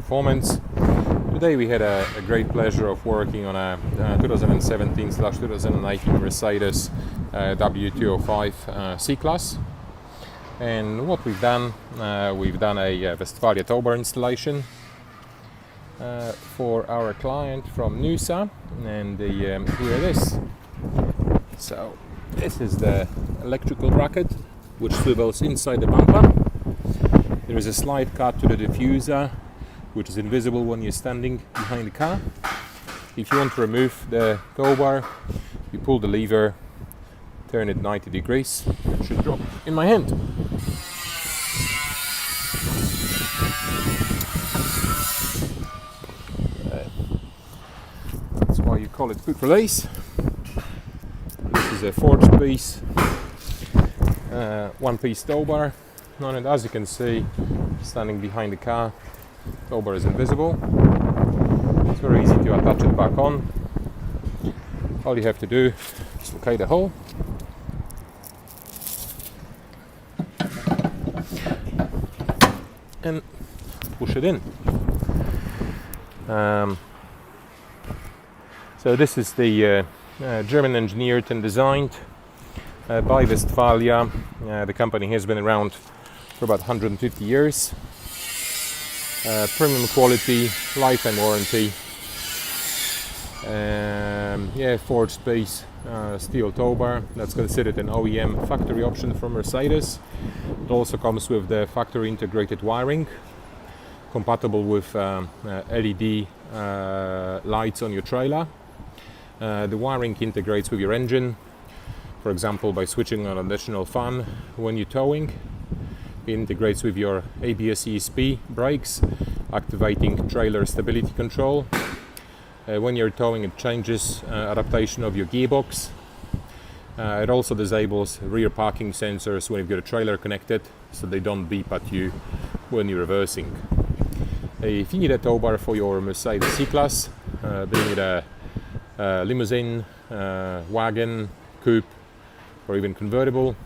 Performance. Today we had a great pleasure of working on a 2017/2019 Mercedes W205 C-Class. And what we've done a Westfalia Towbar installation for our client from Noosa, and here it is. So this is the electrical bracket which swivels inside the bumper. There is a slide cut to the diffuser which is invisible when you're standing behind the car. If you want to remove the towbar, you pull the lever, turn it 90 degrees, it should drop in my hand. That's why you call it quick release. This is a forged piece, one-piece towbar, and as you can see, standing behind the car, towbar is invisible. It's very easy to attach it back on. All you have to do is locate the hole and push it in. So this is the German engineered and designed by Westfalia. The company has been around for about 150 years. Premium quality, lifetime warranty. Forged piece steel towbar that's considered an OEM factory option from Mercedes. It also comes with the factory integrated wiring, compatible with LED lights on your trailer. The wiring integrates with your engine, for example by switching on additional fan when you're towing. It integrates with your ABS ESP brakes, activating trailer stability control. When you're towing, it changes adaptation of your gearbox. It also disables rear parking sensors when you've got a trailer connected, so they don't beep at you when you're reversing. If you need a towbar for your Mercedes C-Class, be it a limousine, wagon, coupe, or even convertible,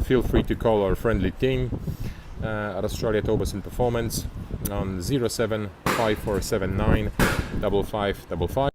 feel free to call our friendly team at Australia Towbars Performance on 075479 5555.